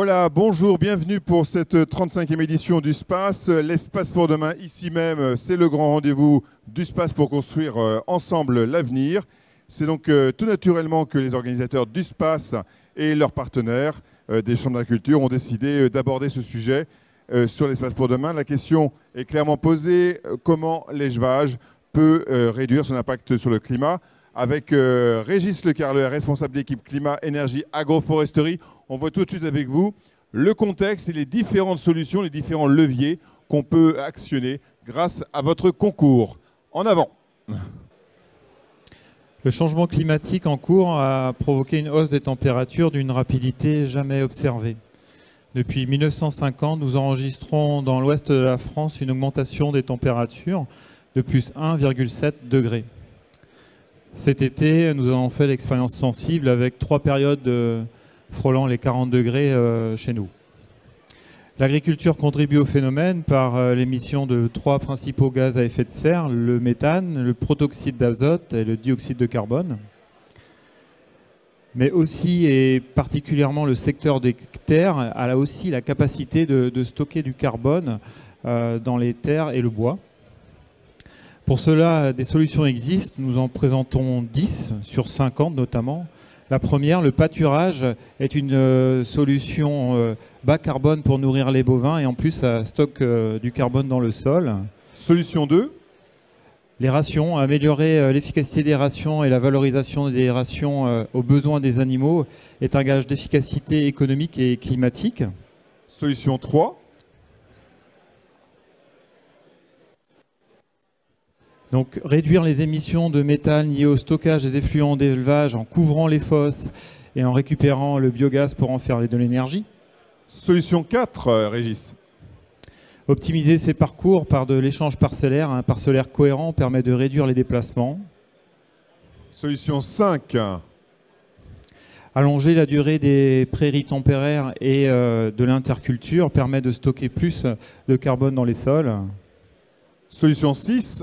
Voilà, bonjour, bienvenue pour cette 35e édition du SPACE. L'espace pour demain, ici même, c'est le grand rendez-vous du SPACE pour construire ensemble l'avenir. C'est donc tout naturellement que les organisateurs du SPACE et leurs partenaires des chambres d'agriculture ont décidé d'aborder ce sujet sur l'espace pour demain. La question est clairement posée, comment l'élevage peut réduire son impact sur le climat? Avec Régis Lecarleur, responsable d'équipe climat, énergie, agroforesterie. On voit tout de suite avec vous le contexte et les différentes solutions, les différents leviers qu'on peut actionner grâce à votre concours. En avant. Le changement climatique en cours a provoqué une hausse des températures d'une rapidité jamais observée. Depuis 1950, nous enregistrons dans l'ouest de la France une augmentation des températures de plus 1,7 degrés. Cet été, nous avons fait l'expérience sensible avec 3 périodes frôlant les 40 degrés chez nous. L'agriculture contribue au phénomène par l'émission de 3 principaux gaz à effet de serre, le méthane, le protoxyde d'azote et le dioxyde de carbone. Mais aussi et particulièrement le secteur des terres a aussi la capacité de stocker du carbone dans les terres et le bois. Pour cela, des solutions existent. Nous en présentons 10 sur 50 notamment. La première, le pâturage, est une solution bas carbone pour nourrir les bovins et en plus ça stocke du carbone dans le sol. Solution 2. Les rations, améliorer l'efficacité des rations et la valorisation des rations aux besoins des animaux est un gage d'efficacité économique et climatique. Solution 3. Donc réduire les émissions de méthane liées au stockage des effluents d'élevage en couvrant les fosses et en récupérant le biogaz pour en faire de l'énergie. Solution 4, Régis. Optimiser ces parcours par de l'échange parcellaire. Un parcellaire cohérent permet de réduire les déplacements. Solution 5. Allonger la durée des prairies tempéraires et de l'interculture permet de stocker plus de carbone dans les sols. Solution 6.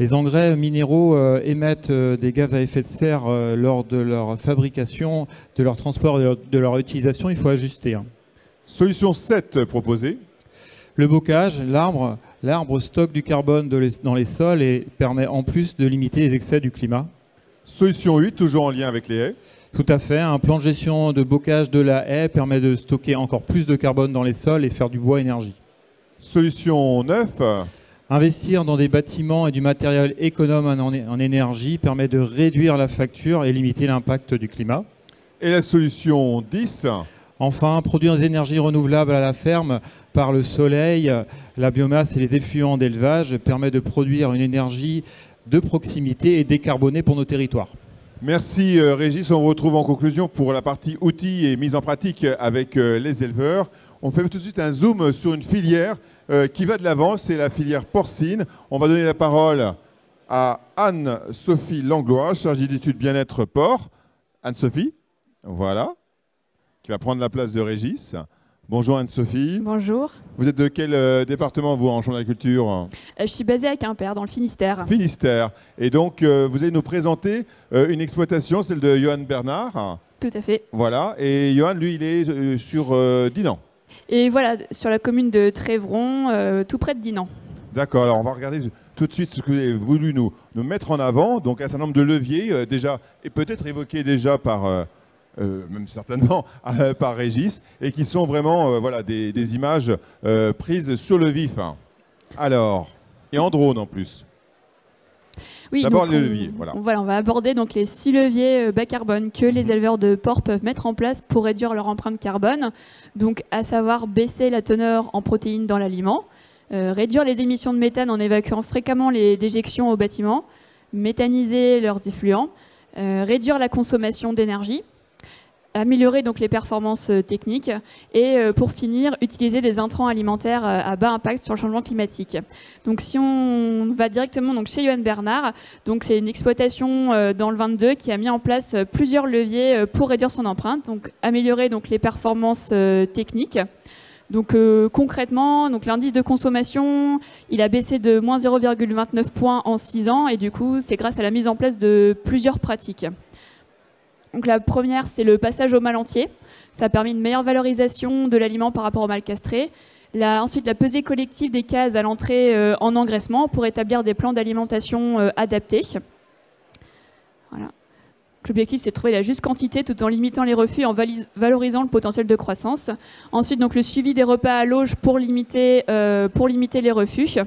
Les engrais minéraux émettent des gaz à effet de serre lors de leur fabrication, de leur transport et de leur utilisation. Il faut ajuster. Solution 7 proposée. Le bocage, l'arbre stocke du carbone dans les sols et permet en plus de limiter les excès du climat. Solution 8, toujours en lien avec les haies. Tout à fait. Un plan de gestion de bocage de la haie permet de stocker encore plus de carbone dans les sols et faire du bois énergie. Solution 9. Investir dans des bâtiments et du matériel économe en énergie permet de réduire la facture et limiter l'impact du climat. Et la solution 10. Enfin, produire des énergies renouvelables à la ferme par le soleil, la biomasse et les effluents d'élevage permet de produire une énergie de proximité et décarbonée pour nos territoires. Merci Régis. On vous retrouve en conclusion pour la partie outils et mise en pratique avec les éleveurs. On fait tout de suite un zoom sur une filière qui va de l'avant, c'est la filière porcine. On va donner la parole à Anne-Sophie Langlois, chargée d'études bien-être porc. Anne-Sophie, voilà, qui va prendre la place de Régis. Bonjour Anne-Sophie. Bonjour. Vous êtes de quel département, vous, en chambre d'agriculture? Je suis basée à Quimper, dans le Finistère. Finistère. Et donc, vous allez nous présenter une exploitation, celle de Johan Bernard. Tout à fait. Voilà. Et Johan, lui, il est sur Dinan. Et voilà, sur la commune de Trévron, tout près de Dinan. D'accord. Alors, on va regarder tout de suite ce que vous avez voulu nous mettre en avant. Donc, un certain nombre de leviers, déjà, et peut-être évoqués déjà par... même certainement par Régis, et qui sont vraiment voilà, des images prises sur le vif. Alors, et en drone en plus. Oui, d'abord les leviers. Voilà. On va aborder donc les 6 leviers bas carbone que les éleveurs de porc peuvent mettre en place pour réduire leur empreinte carbone. Donc, à savoir baisser la teneur en protéines dans l'aliment, réduire les émissions de méthane en évacuant fréquemment les déjections au bâtiment, méthaniser leurs effluents, réduire la consommation d'énergie, améliorer donc les performances techniques et pour finir, utiliser des intrants alimentaires à bas impact sur le changement climatique. Donc si on va directement donc, chez Johan Bernard, donc c'est une exploitation dans le 22 qui a mis en place plusieurs leviers pour réduire son empreinte, donc améliorer donc, les performances techniques. Donc concrètement, donc l'indice de consommation, il a baissé de moins 0,29 points en 6 ans et du coup, c'est grâce à la mise en place de plusieurs pratiques. Donc la première, c'est le passage au mal entier. Ça a permis une meilleure valorisation de l'aliment par rapport au mal castré. Ensuite, la pesée collective des cases à l'entrée en engraissement pour établir des plans d'alimentation adaptés. Voilà. L'objectif, c'est de trouver la juste quantité tout en limitant les refus et en valorisant le potentiel de croissance. Ensuite, donc, le suivi des repas à l'auge pour limiter les refus.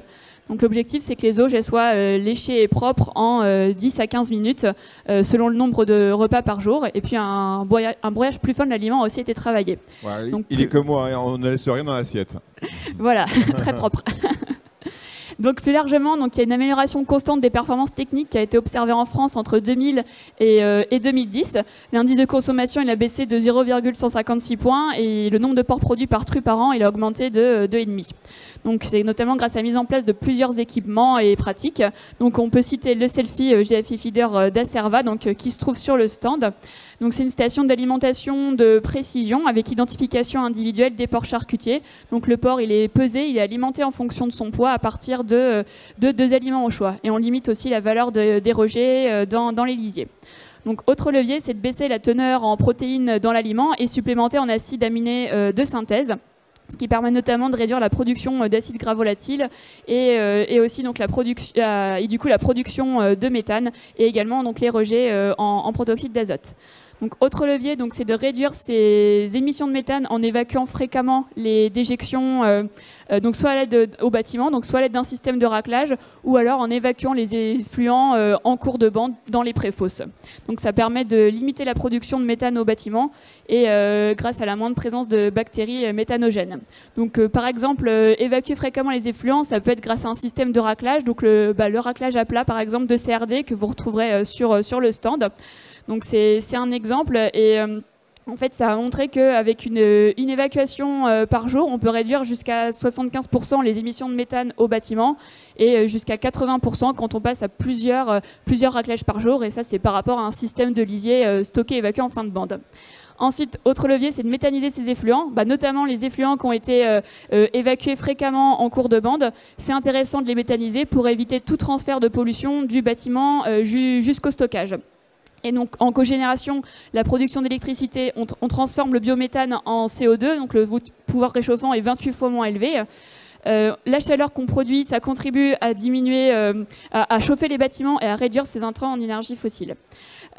Donc l'objectif, c'est que les auges soient léchées et propres en 10 à 15 minutes selon le nombre de repas par jour. Et puis un broyage plus fin de l'aliment a aussi été travaillé. Ouais, donc, il est comme moi, hein, on ne laisse rien dans l'assiette. Voilà, très propre. Donc plus largement, il y a une amélioration constante des performances techniques qui a été observée en France entre 2000 et 2010. L'indice de consommation il a baissé de 0,156 points et le nombre de porcs produits par true par an il a augmenté de 2,5. Donc c'est notamment grâce à la mise en place de plusieurs équipements et pratiques. Donc on peut citer le Selfie GFI Feeder d'Acerva qui se trouve sur le stand. Donc c'est une station d'alimentation de précision avec identification individuelle des porcs charcutiers. Donc le porc il est pesé, il est alimenté en fonction de son poids à partir de 2 aliments au choix. Et on limite aussi la valeur des rejets dans les lisiers. Donc autre levier, c'est de baisser la teneur en protéines dans l'aliment et supplémenter en acides aminés de synthèse, ce qui permet notamment de réduire la production d'acides gras volatiles et aussi donc la production de méthane et également donc les rejets en protoxyde d'azote. Donc, autre levier, c'est de réduire ces émissions de méthane en évacuant fréquemment les déjections, soit à l'aide au bâtiment, soit à l'aide d'un système de raclage, ou alors en évacuant les effluents en cours de bande dans les préfosses. Donc, ça permet de limiter la production de méthane au bâtiment et grâce à la moindre présence de bactéries méthanogènes. Donc, par exemple, évacuer fréquemment les effluents, ça peut être grâce à un système de raclage, donc le raclage à plat, par exemple, de CRD que vous retrouverez sur le stand. Donc c'est un exemple et en fait ça a montré qu'avec une évacuation par jour, on peut réduire jusqu'à 75% les émissions de méthane au bâtiment et jusqu'à 80% quand on passe à plusieurs raclages par jour, et ça c'est par rapport à un système de lisier stocké et évacué en fin de bande. Ensuite, autre levier, c'est de méthaniser ces effluents, notamment les effluents qui ont été évacués fréquemment en cours de bande. C'est intéressant de les méthaniser pour éviter tout transfert de pollution du bâtiment jusqu'au stockage. Et donc en cogénération, la production d'électricité, on transforme le biométhane en CO2, donc le pouvoir réchauffant est 28 fois moins élevé. La chaleur qu'on produit, ça contribue à diminuer, à chauffer les bâtiments et à réduire ces intrants en énergie fossile.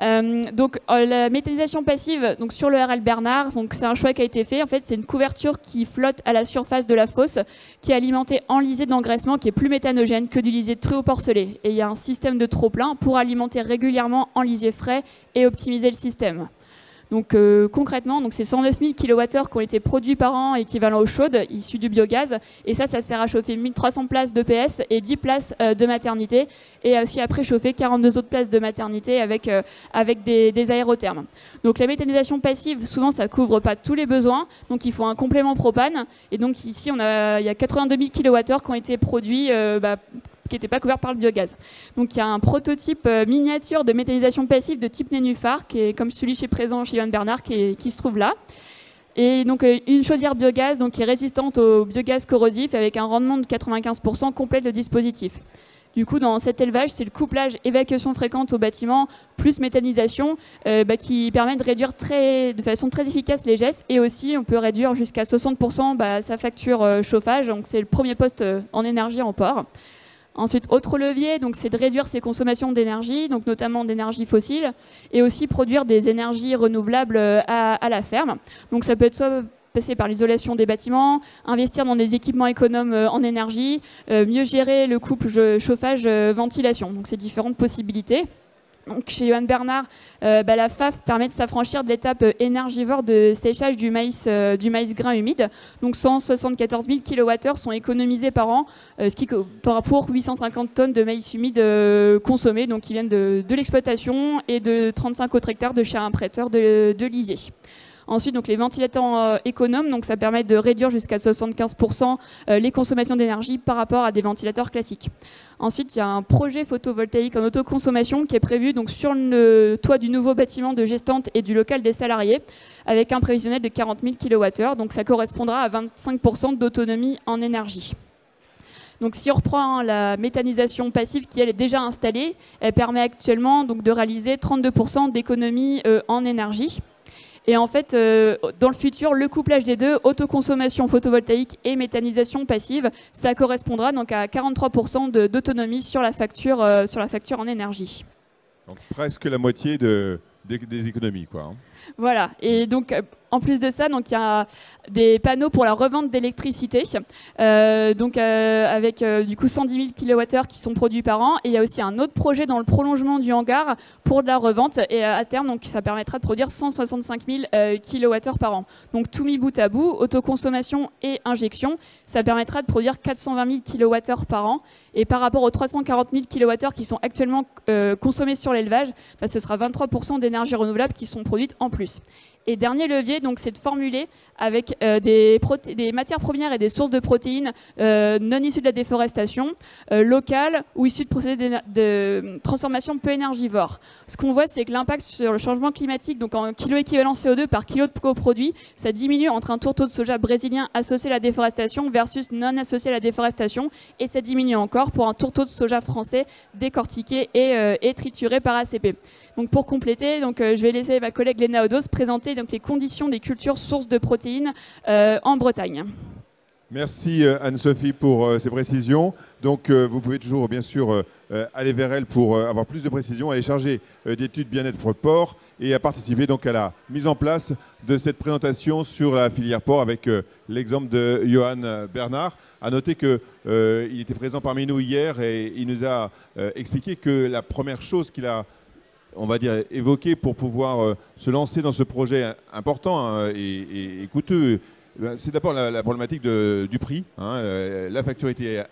La méthanisation passive, sur le RL Bernard, c'est un choix qui a été fait. En fait, c'est une couverture qui flotte à la surface de la fosse, qui est alimentée en lisier d'engraissement, qui est plus méthanogène que du lisier de true ou porcelet. Et il y a un système de trop-plein pour alimenter régulièrement en lisier frais et optimiser le système. Donc concrètement, c'est 109 000 kWh qui ont été produits par an équivalent eau chaude, issus du biogaz. Et ça sert à chauffer 1300 places d'EPS et 10 places de maternité. Et aussi à préchauffer 42 autres places de maternité avec des aérothermes. Donc la méthanisation passive, souvent ça couvre pas tous les besoins. Donc il faut un complément propane. Et donc ici, il y a 82 000 kWh qui ont été produits qui n'était pas couvert par le biogaz. Donc il y a un prototype miniature de méthanisation passive de type nénuphar, qui est comme celui présent chez Johan Bernard, qui se trouve là. Et donc une chaudière biogaz qui est résistante au biogaz corrosif avec un rendement de 95% complet de dispositif. Du coup, dans cet élevage, c'est le couplage évacuation fréquente au bâtiment plus méthanisation qui permet de réduire de façon très efficace les gestes, et aussi on peut réduire jusqu'à 60% sa facture chauffage. Donc c'est le premier poste en énergie en port. Ensuite, autre levier, c'est de réduire ses consommations d'énergie, notamment d'énergie fossile, et aussi produire des énergies renouvelables à la ferme. Donc ça peut être soit passer par l'isolation des bâtiments, investir dans des équipements économes en énergie, mieux gérer le couple chauffage-ventilation. Donc c'est différentes possibilités. Donc, chez Johan Bernard, la FAF permet de s'affranchir de l'étape énergivore de séchage du maïs grain humide. Donc 174 000 kWh sont économisés par an, ce qui pour 850 tonnes de maïs humide consommés, donc qui viennent de l'exploitation, et de 35 autres hectares de chez un prêteur de lisier. Ensuite, les ventilateurs économes, ça permet de réduire jusqu'à 75% les consommations d'énergie par rapport à des ventilateurs classiques. Ensuite, il y a un projet photovoltaïque en autoconsommation qui est prévu sur le toit du nouveau bâtiment de Gestante et du local des salariés, avec un prévisionnel de 40 000 kWh. Donc ça correspondra à 25% d'autonomie en énergie. Donc si on reprend la méthanisation passive qui elle est déjà installée, elle permet actuellement donc, de réaliser 32% d'économie en énergie. Et en fait, dans le futur, le couplage des deux, autoconsommation photovoltaïque et méthanisation passive, ça correspondra donc à 43% d'autonomie sur la facture en énergie. Donc presque la moitié des économies, quoi. Hein. Voilà, et donc en plus de ça, donc il y a des panneaux pour la revente d'électricité, avec du coup 110 000 kWh qui sont produits par an, et il y a aussi un autre projet dans le prolongement du hangar pour de la revente, et à terme donc ça permettra de produire 165 000 kWh par an. Donc tout mis bout à bout, autoconsommation et injection, ça permettra de produire 420 000 kWh par an, et par rapport aux 340 000 kWh qui sont actuellement consommés sur l'élevage, bah, ce sera 23% d'énergie renouvelable qui sont produites en plus. Et dernier levier, donc, c'est de formuler avec des matières premières et des sources de protéines non issues de la déforestation, locales ou issues de procédés de transformation peu énergivores. Ce qu'on voit, c'est que l'impact sur le changement climatique, donc en kilo équivalent CO2 par kilo de coproduit, ça diminue entre un tourteau de soja brésilien associé à la déforestation versus non associé à la déforestation, et ça diminue encore pour un tourteau de soja français décortiqué et trituré par ACP. Donc pour compléter, donc, je vais laisser ma collègue Léna Odos présenter donc, les conditions des cultures sources de protéines en Bretagne. Merci Anne-Sophie pour ces précisions. Donc vous pouvez toujours bien sûr aller vers elle pour avoir plus de précisions, aller charger d'études bien-être porc et à participer donc à la mise en place de cette présentation sur la filière porc avec l'exemple de Johan Bernard. À noter qu'il était présent parmi nous hier et il nous a expliqué que la première chose qu'il a évoqué pour pouvoir se lancer dans ce projet important et coûteux, c'est d'abord la problématique du prix. La facture était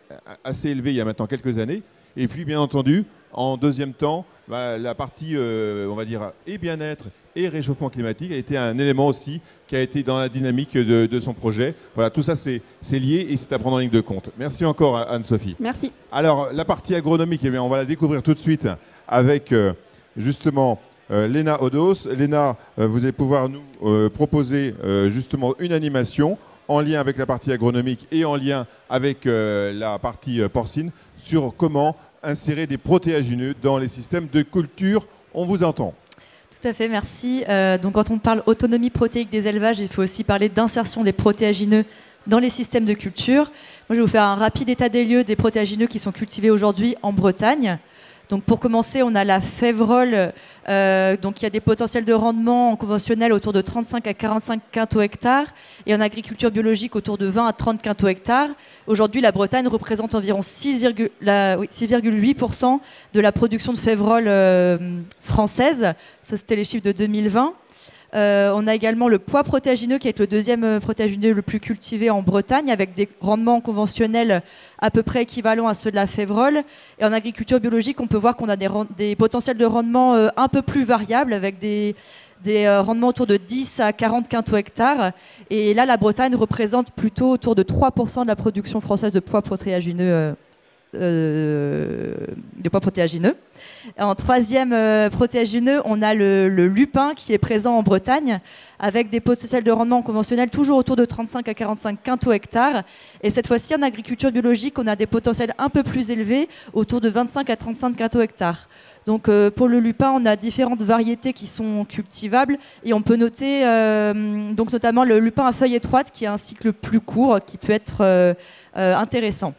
assez élevée il y a maintenant quelques années. Et puis, bien entendu, en deuxième temps, la partie, et bien-être et réchauffement climatique a été un élément aussi qui a été dans la dynamique de son projet. Voilà, tout ça, c'est lié et c'est à prendre en ligne de compte. Merci encore, Anne-Sophie. Merci. Alors, la partie agronomique, eh bien, on va la découvrir tout de suite avec... justement, Léna Odos. Léna, vous allez pouvoir nous proposer justement une animation en lien avec la partie agronomique et en lien avec la partie porcine sur comment insérer des protéagineux dans les systèmes de culture. On vous entend. Tout à fait, merci. Donc quand on parle autonomie protéique des élevages, il faut aussi parler d'insertion des protéagineux dans les systèmes de culture. Moi, je vais vous faire un rapide état des lieux des protéagineux qui sont cultivés aujourd'hui en Bretagne. Donc pour commencer, on a la févrole, donc il y a des potentiels de rendement en conventionnel autour de 35 à 45 quintaux hectares et en agriculture biologique autour de 20 à 30 quintaux hectares. Aujourd'hui, la Bretagne représente environ 6,8% de la production de févrole française. Ça, c'était les chiffres de 2020. On a également le pois protéagineux qui est le deuxième protéagineux le plus cultivé en Bretagne avec des rendements conventionnels à peu près équivalents à ceux de la févrole. Et en agriculture biologique, on peut voir qu'on a des potentiels de rendement un peu plus variables avec des rendements autour de 10 à 40 quintaux hectares. Et là, la Bretagne représente plutôt autour de 3% de la production française de pois protéagineux. En troisième protéagineux, on a le lupin qui est présent en Bretagne avec des potentiels de rendement conventionnels toujours autour de 35 à 45 quintaux hectares. Et cette fois-ci, en agriculture biologique, on a des potentiels un peu plus élevés, autour de 25 à 35 quintaux hectares. Donc pour le lupin, on a différentes variétés qui sont cultivables et on peut noter donc notamment le lupin à feuilles étroites qui a un cycle plus court qui peut être intéressant.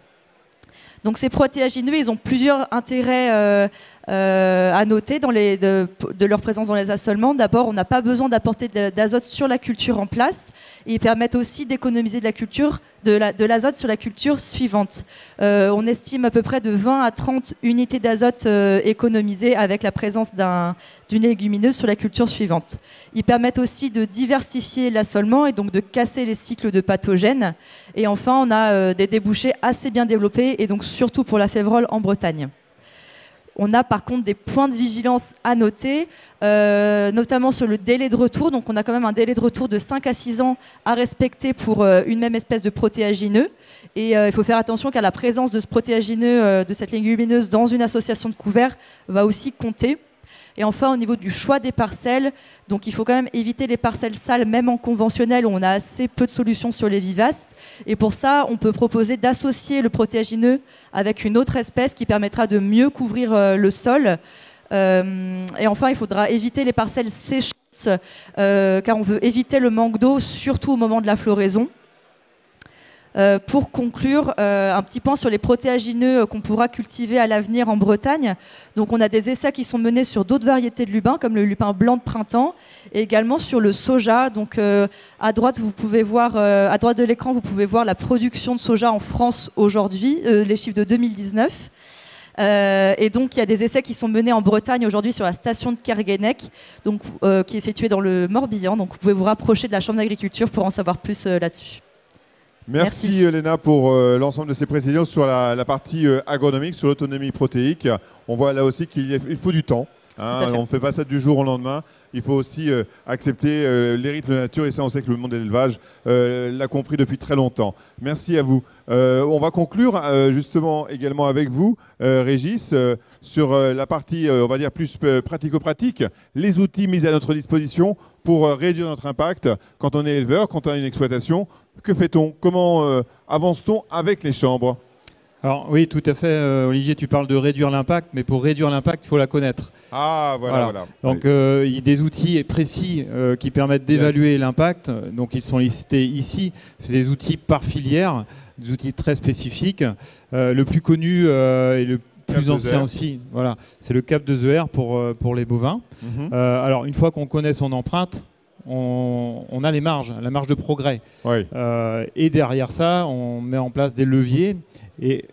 Donc ces protéagineux, ils ont plusieurs intérêts à noter de leur présence dans les assolements. D'abord, on n'a pas besoin d'apporter d'azote sur la culture en place. Et ils permettent aussi d'économiser de l'azote sur la culture suivante. On estime à peu près de 20 à 30 unités d'azote économisées avec la présence d'une légumineuse sur la culture suivante. Ils permettent aussi de diversifier l'assolement et donc de casser les cycles de pathogènes. Et enfin, on a des débouchés assez bien développés et donc surtout pour la févrole en Bretagne. On a par contre des points de vigilance à noter, notamment sur le délai de retour. Donc on a quand même un délai de retour de 5 à 6 ans à respecter pour une même espèce de protéagineux. Et il faut faire attention car la présence de ce protéagineux, de cette légumineuse dans une association de couverts va aussi compter. Et enfin, au niveau du choix des parcelles, donc il faut quand même éviter les parcelles sales, même en conventionnel, où on a assez peu de solutions sur les vivaces. Et pour ça, on peut proposer d'associer le protéagineux avec une autre espèce qui permettra de mieux couvrir le sol. Et enfin, il faudra éviter les parcelles séchantes, car on veut éviter le manque d'eau, surtout au moment de la floraison. Pour conclure, un petit point sur les protéagineux qu'on pourra cultiver à l'avenir en Bretagne. Donc on a des essais qui sont menés sur d'autres variétés de lupins, comme le lupin blanc de printemps, et également sur le soja. Donc à droite, vous pouvez voir, à droite de l'écran, vous pouvez voir la production de soja en France aujourd'hui, les chiffres de 2019. Et donc il y a des essais qui sont menés en Bretagne aujourd'hui sur la station de Kerguenec, donc, qui est située dans le Morbihan. Donc vous pouvez vous rapprocher de la Chambre d'agriculture pour en savoir plus là-dessus. Merci Léna pour l'ensemble de ces précisions sur la partie agronomique, sur l'autonomie protéique. On voit là aussi qu'il faut du temps. Hein, on ne fait pas ça du jour au lendemain. Il faut aussi accepter les rythmes de la nature, et ça on sait que le monde de l'élevage l'a compris depuis très longtemps. Merci à vous. On va conclure justement également avec vous, Régis, sur la partie on va dire plus pratico-pratique, les outils mis à notre disposition pour réduire notre impact quand on est éleveur, quand on a une exploitation. Que fait-on? Comment avance-t-on avec les chambres? Alors oui, tout à fait, Olivier, tu parles de réduire l'impact, mais pour réduire l'impact, il faut la connaître. Ah, voilà. Donc il y a des outils précis qui permettent d'évaluer l'impact. Donc ils sont listés ici. C'est des outils par filière, des outils très spécifiques. Le plus connu et le plus ancien aussi, voilà, c'est le cap de ZER pour les bovins. Alors une fois qu'on connaît son empreinte, on a les marges, la marge de progrès. Oui. Et derrière ça, on met en place des leviers. Et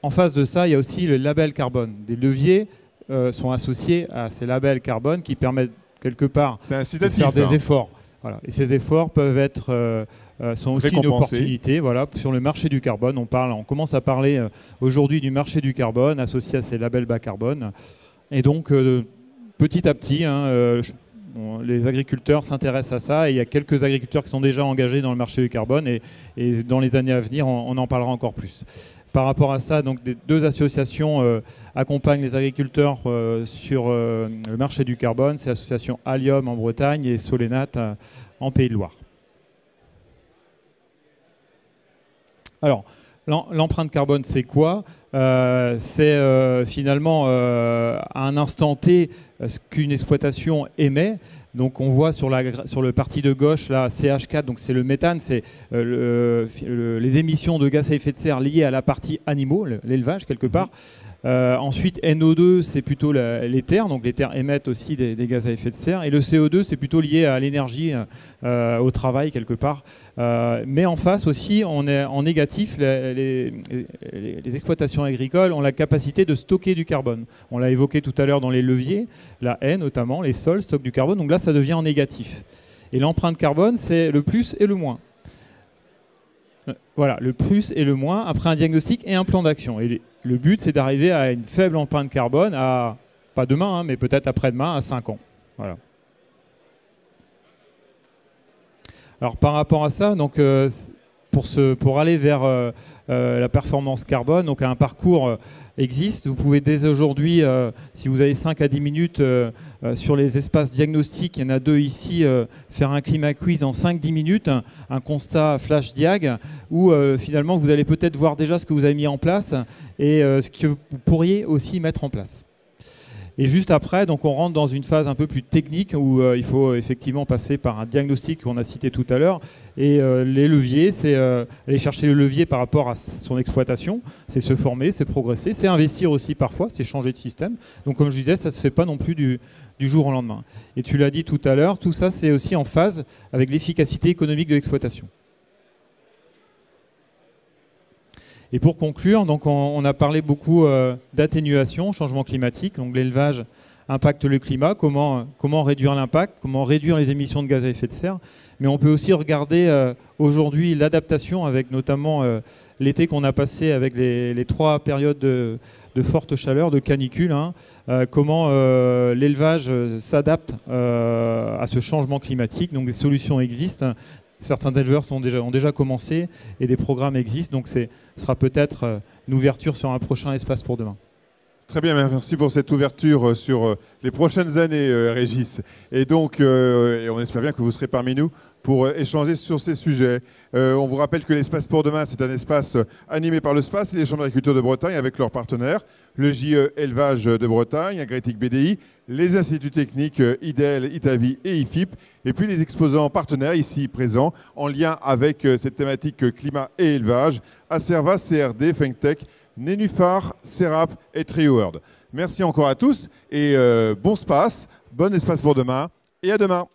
en face de ça, il y a aussi le label carbone. Des leviers sont associés à ces labels carbone qui permettent quelque part de faire des efforts. Voilà. Et ces efforts peuvent être, sont aussi une opportunité. Voilà, sur le marché du carbone, on commence à parler aujourd'hui du marché du carbone associé à ces labels bas carbone. Et donc, petit à petit, les agriculteurs s'intéressent à ça, et il y a quelques agriculteurs qui sont déjà engagés dans le marché du carbone, et dans les années à venir, on en parlera encore plus. Par rapport à ça, donc, deux associations accompagnent les agriculteurs sur le marché du carbone. C'est l'association Allium en Bretagne et Solénat en Pays de Loire. Alors, l'empreinte carbone, c'est quoi? C'est finalement à un instant T ce qu'une exploitation émet. Donc on voit sur le parti de gauche, là, CH4, donc c'est le méthane, c'est les émissions de gaz à effet de serre liées à la partie animaux, l'élevage quelque part. Ensuite, NO2, c'est plutôt les terres, donc les terres émettent aussi des gaz à effet de serre. Et le CO2, c'est plutôt lié à l'énergie, au travail quelque part. Mais en face aussi, on est en négatif. Les exploitations agricoles ont la capacité de stocker du carbone. On l'a évoqué tout à l'heure dans les leviers, la haie notamment, les sols stockent du carbone. Donc là, ça devient en négatif. Et l'empreinte carbone, c'est le plus et le moins. Voilà, le plus et le moins après un diagnostic et un plan d'action. Et le but, c'est d'arriver à une faible empreinte carbone à, pas demain, mais peut-être après-demain, à 5 ans. Voilà. Alors par rapport à ça, donc, pour aller vers la performance carbone, donc un parcours existe. Vous pouvez dès aujourd'hui, si vous avez 5 à 10 minutes sur les espaces diagnostiques, il y en a 2 ici, faire un climat quiz en 5-10 minutes, un constat flash diag, où finalement vous allez peut-être voir déjà ce que vous avez mis en place et ce que vous pourriez aussi mettre en place. Et juste après, donc on rentre dans une phase un peu plus technique où il faut effectivement passer par un diagnostic qu'on a cité tout à l'heure. Et les leviers, c'est aller chercher le levier par rapport à son exploitation. C'est se former, c'est progresser, c'est investir aussi parfois, c'est changer de système. Donc comme je disais, ça ne se fait pas non plus du jour au lendemain. Et tu l'as dit tout à l'heure, tout ça c'est aussi en phase avec l'efficacité économique de l'exploitation. Et pour conclure, donc on a parlé beaucoup d'atténuation, changement climatique, donc l'élevage impacte le climat, comment réduire l'impact, comment réduire les émissions de gaz à effet de serre. Mais on peut aussi regarder aujourd'hui l'adaptation avec notamment l'été qu'on a passé avec les 3 périodes de forte chaleur, de canicule, comment l'élevage s'adapte à ce changement climatique. Donc des solutions existent. Certains éleveurs ont déjà commencé et des programmes existent, donc ce sera peut-être une ouverture sur un prochain espace pour demain. Très bien, merci pour cette ouverture sur les prochaines années, Régis. Et donc, et on espère bien que vous serez parmi nous pour échanger sur ces sujets. On vous rappelle que l'Espace pour demain, c'est un espace animé par le SPACE et les chambres d'agriculture de Bretagne avec leurs partenaires, le JE Élevage de Bretagne, Agritic BDI, les instituts techniques IDEL, ITAVI et IFIP, et puis les exposants partenaires ici présents en lien avec cette thématique climat et élevage, Acerva, CRD, FinkTech, Nénuphar, Serap et TrioWorld. Merci encore à tous et bon SPACE, bon espace pour demain et à demain.